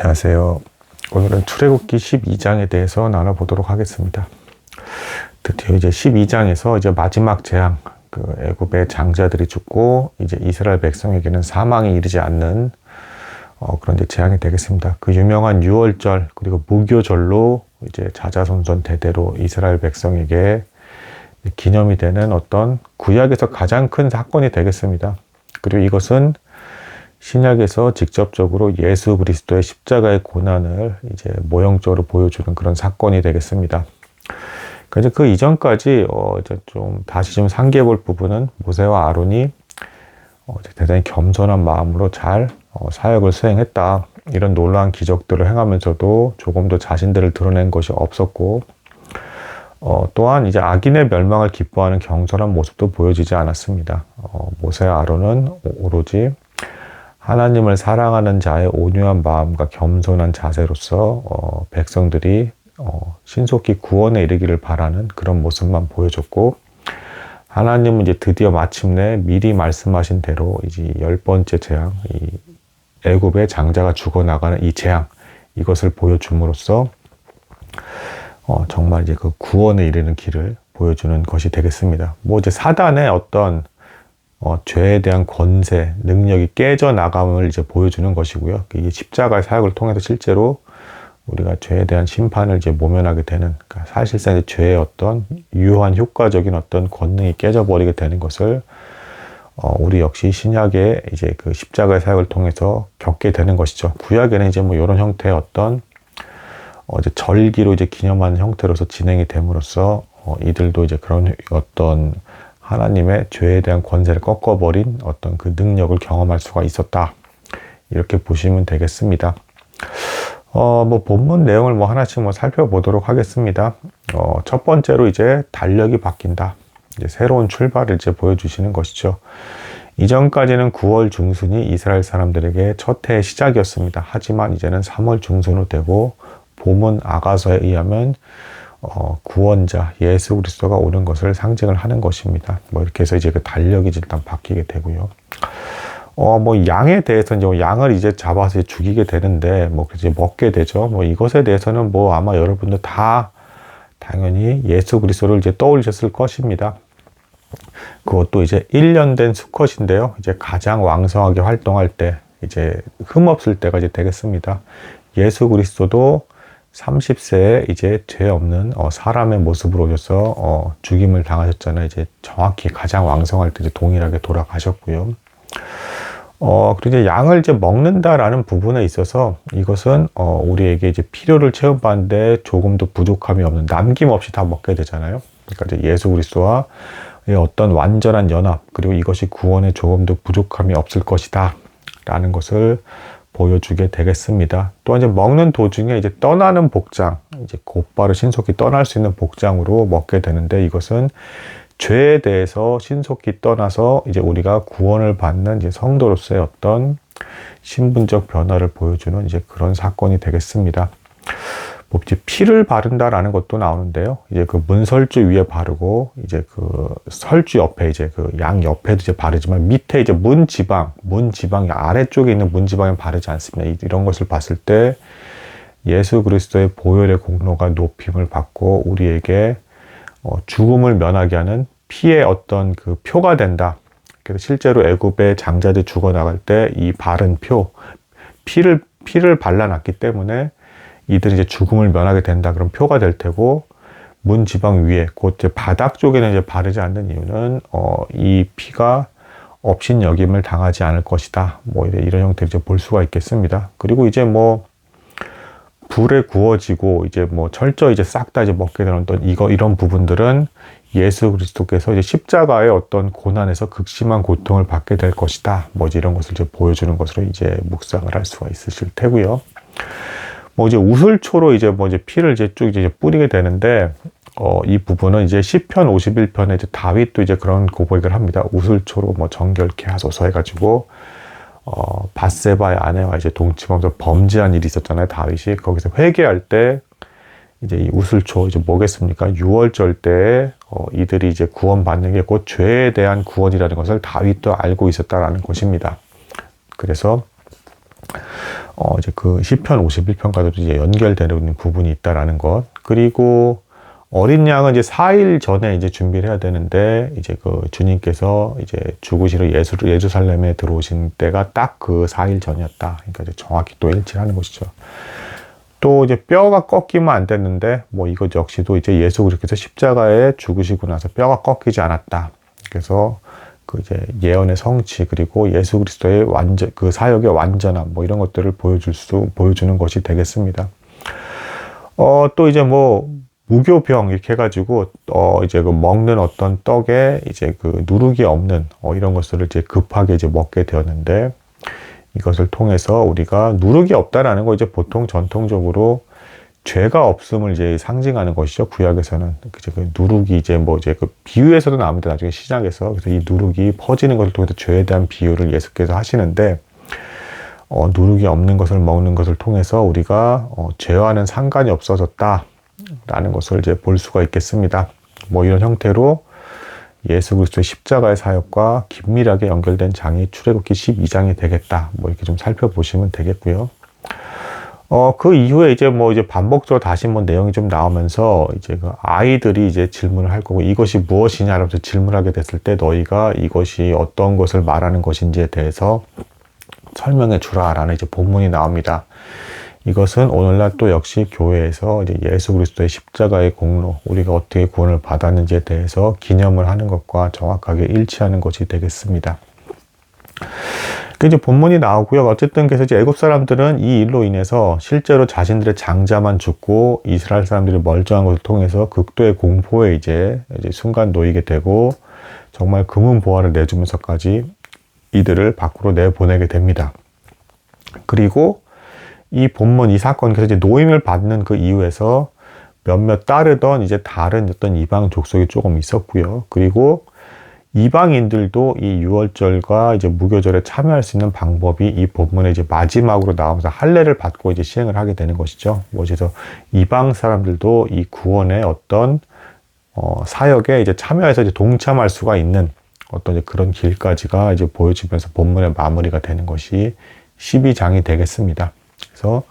안녕하세요. 오늘은 출애굽기 12장에 대해서 나눠보도록 하겠습니다. 드디어 이제 12장에서 이제 마지막 재앙, 애굽의 장자들이 죽고 이제 이스라엘 백성에게는 사망이 이르지 않는 그런 이제 재앙이 되겠습니다. 그 유명한 유월절 그리고 무교절로 이제 자자손손 대대로 이스라엘 백성에게 기념이 되는 어떤 구약에서 가장 큰 사건이 되겠습니다. 그리고 이것은 신약에서 직접적으로 예수 그리스도의 십자가의 고난을 이제 모형적으로 보여주는 그런 사건이 되겠습니다. 그래서 그 이전까지 이제 좀 다시 좀 상기해 볼 부분은 모세와 아론이 대단히 겸손한 마음으로 잘 사역을 수행했다. 이런 놀라운 기적들을 행하면서도 조금도 자신들을 드러낸 것이 없었고, 또한 이제 악인의 멸망을 기뻐하는 경솔한 모습도 보여지지 않았습니다. 모세와 아론은 오로지 하나님을 사랑하는 자의 온유한 마음과 겸손한 자세로서 백성들이 신속히 구원에 이르기를 바라는 그런 모습만 보여줬고, 하나님은 이제 드디어 마침내 미리 말씀하신 대로 이제 10번째 재앙, 이 애굽의 장자가 죽어나가는 이 재앙, 이것을 보여줌으로써 정말 이제 그 구원에 이르는 길을 보여주는 것이 되겠습니다. 뭐 이제 사단의 어떤 죄에 대한 권세, 능력이 깨져나감을 이제 보여주는 것이고요. 이 십자가의 사역을 통해서 실제로 우리가 죄에 대한 심판을 이제 모면하게 되는, 그러니까 사실상 이제 죄의 어떤 유효한 효과적인 어떤 권능이 깨져버리게 되는 것을 우리 역시 신약의 이제 그 십자가의 사역을 통해서 겪게 되는 것이죠. 구약에는 이제 뭐 이런 형태의 어떤 이제 절기로 이제 기념하는 형태로서 진행이 됨으로써 이들도 이제 그런 어떤 하나님의 죄에 대한 권세를 꺾어버린 어떤 그 능력을 경험할 수가 있었다. 이렇게 보시면 되겠습니다. 뭐 본문 내용을 뭐 하나씩 뭐 살펴보도록 하겠습니다. 첫 번째로 이제 달력이 바뀐다. 이제 새로운 출발을 이제 보여주시는 것이죠. 이전까지는 9월 중순이 이스라엘 사람들에게 첫 해의 시작이었습니다. 하지만 이제는 3월 중순으로 되고 본문 아가서에 의하면 구원자 예수 그리스도가 오는 것을 상징을 하는 것입니다. 뭐 이렇게 해서 이제 그 달력이 일단 바뀌게 되고요. 뭐 양에 대해서는 이제 양을 이제 잡아서 죽이게 되는데 뭐 이제 먹게 되죠. 뭐 이것에 대해서는 뭐 아마 여러분들 다 당연히 예수 그리스도를 이제 떠올리셨을 것입니다. 그것도 이제 1년 된 수컷인데요. 이제 가장 왕성하게 활동할 때, 이제 흠없을 때가 이제 되겠습니다. 예수 그리스도도 30세에 이제 죄 없는 사람의 모습으로 오셔서 죽임을 당하셨잖아요. 이제 정확히 가장 왕성할 때 이제 동일하게 돌아가셨고요. 그리고 이제 양을 이제 먹는다라는 부분에 있어서 이것은 우리에게 이제 필요를 채워받는데 조금도 부족함이 없는, 남김없이 다 먹게 되잖아요. 그러니까 이제 예수 그리스도와 어떤 완전한 연합, 그리고 이것이 구원에 조금도 부족함이 없을 것이다 라는 것을 보여주게 되겠습니다. 또한 이제 먹는 도중에 이제 떠나는 복장, 이제 곧바로 신속히 떠날 수 있는 복장으로 먹게 되는데, 이것은 죄에 대해서 신속히 떠나서 이제 우리가 구원을 받는 이제 성도로서의 어떤 신분적 변화를 보여주는 이제 그런 사건이 되겠습니다. 뭐 이제 피를 바른다라는 것도 나오는데요. 이제 그 문설주 위에 바르고 이제 그 설주 옆에 이제 그 양 옆에도 이제 바르지만 밑에 이제 문지방이 아래쪽에 있는 문지방에 바르지 않습니다. 이런 것을 봤을 때 예수 그리스도의 보혈의 공로가 높임을 받고 우리에게 죽음을 면하게 하는 피의 어떤 그 표가 된다. 그래서 실제로 애굽의 장자들이 죽어나갈 때 이 바른 피를 발라놨기 때문에 이들이 이제 죽음을 면하게 된다. 그런 표가 될 테고, 문 지방 위에, 곧 이제 바닥 쪽에는 이제 바르지 않는 이유는, 이 피가 업신여김을 당하지 않을 것이다. 뭐 이런 형태로 이제 볼 수가 있겠습니다. 그리고 이제 뭐, 불에 구워지고, 이제 뭐 철저히 이제 싹 다 이제 먹게 되는 어떤 이런 부분들은 예수 그리스도께서 이제 십자가의 어떤 고난에서 극심한 고통을 받게 될 것이다. 뭐 이런 것을 이제 보여주는 것으로 이제 묵상을 할 수가 있으실 테고요. 뭐 이제 우슬초로 이제 뭐 이제 피를 이제 쭉 이제 뿌리게 되는데, 이 부분은 이제 시편 51편에 이제 다윗도 이제 그런 고백을 합니다. 우슬초로 뭐 정결케 하소서 해가지고, 밧세바의 아내와 이제 동침하면서 범죄한 일이 있었잖아요. 다윗이 거기서 회개할 때 이제 이 우슬초 이제 뭐겠습니까? 유월절 때 이들이 이제 구원받는 게 곧 죄에 대한 구원이라는 것을 다윗도 알고 있었다라는 것입니다. 그래서 이제 그 시편 51편과도 이제 연결되는 부분이 있다라는 것. 그리고 어린 양은 이제 4일 전에 이제 준비를 해야 되는데, 이제 그 주님께서 이제 죽으시러 예루살렘에 들어오신 때가 딱 그 4일 전이었다. 그러니까 이제 정확히 또 일치하는 것이죠. 또 이제 뼈가 꺾이면 안 됐는데, 뭐 이것 역시도 이제 예수 그리스도께서 십자가에 죽으시고 나서 뼈가 꺾이지 않았다. 그래서 그 이제 예언의 성취, 그리고 예수 그리스도의 그 사역의 완전함, 뭐 이런 것들을 보여주는 것이 되겠습니다. 또 이제 뭐 무교병 이렇게 해가지고 이제 그 먹는 어떤 떡에 이제 그 누룩이 없는 이런 것들을 이제 급하게 이제 먹게 되었는데, 이것을 통해서 우리가 누룩이 없다라는 거 이제 보통 전통적으로 죄가 없음을 이제 상징하는 것이죠. 구약에서는 이제 그 누룩이 이제 뭐 이제 그 비유에서도 나오는데 나중에 시작에서, 그래서 이 누룩이 퍼지는 것을 통해서 죄에 대한 비유를 예수께서 하시는데, 누룩이 없는 것을 먹는 것을 통해서 우리가 죄와는 상관이 없어졌다라는 것을 이제 볼 수가 있겠습니다. 뭐 이런 형태로 예수 그리스도의 십자가의 사역과 긴밀하게 연결된 장이 출애굽기 12장이 되겠다. 뭐 이렇게 좀 살펴보시면 되겠고요. 그 이후에 이제 뭐 이제 반복적으로 다시 뭐 내용이 좀 나오면서 이제 그 아이들이 이제 질문을 할 거고, 이것이 무엇이냐라고 질문하게 됐을 때 너희가 이것이 어떤 것을 말하는 것인지에 대해서 설명해 주라라는 이제 본문이 나옵니다. 이것은 오늘날 또 역시 교회에서 이제 예수 그리스도의 십자가의 공로, 우리가 어떻게 구원을 받았는지에 대해서 기념을 하는 것과 정확하게 일치하는 것이 되겠습니다. 그 이제 본문이 나오고요. 어쨌든 그래서 이제 애굽 사람들은 이 일로 인해서 실제로 자신들의 장자만 죽고 이스라엘 사람들이 멀쩡한 것을 통해서 극도의 공포에 이제 순간 놓이게 되고, 정말 금은보화를 내주면서까지 이들을 밖으로 내보내게 됩니다. 그리고 이 본문, 이 사건, 그래서 이제 노임을 받는 그 이후에서 몇몇 따르던 이제 다른 어떤 이방 족속이 조금 있었고요. 그리고 이방인들도 이 유월절과 이제 무교절에 참여할 수 있는 방법이 이 본문에 이제 마지막으로 나오면서 할례를 받고 이제 시행을 하게 되는 것이죠. 그래서 이방 사람들도 이 구원의 어떤 사역에 이제 참여해서 이제 동참할 수가 있는 어떤 이제 그런 길까지가 이제 보여지면서 본문의 마무리가 되는 것이 12장이 되겠습니다. 그래서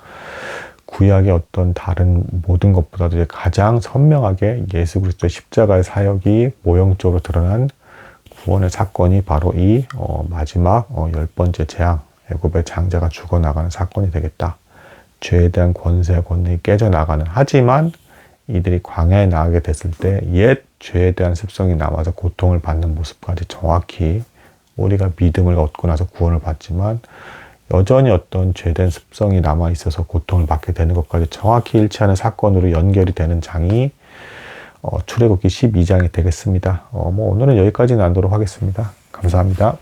구약의 어떤 다른 모든 것보다도 이제 가장 선명하게 예수 그리스도의 십자가의 사역이 모형적으로 드러난 구원의 사건이 바로 이 마지막 10번째 재앙, 애굽의 장자가 죽어나가는 사건이 되겠다. 죄에 대한 권세와 권능이 깨져나가는, 하지만 이들이 광야에 나가게 됐을 때 옛 죄에 대한 습성이 남아서 고통을 받는 모습까지 정확히, 우리가 믿음을 얻고 나서 구원을 받지만 여전히 어떤 죄된 습성이 남아 있어서 고통을 받게 되는 것까지 정확히 일치하는 사건으로 연결이 되는 장이 출애굽기 12장이 되겠습니다. 뭐 오늘은 여기까지 나누도록 하겠습니다. 감사합니다.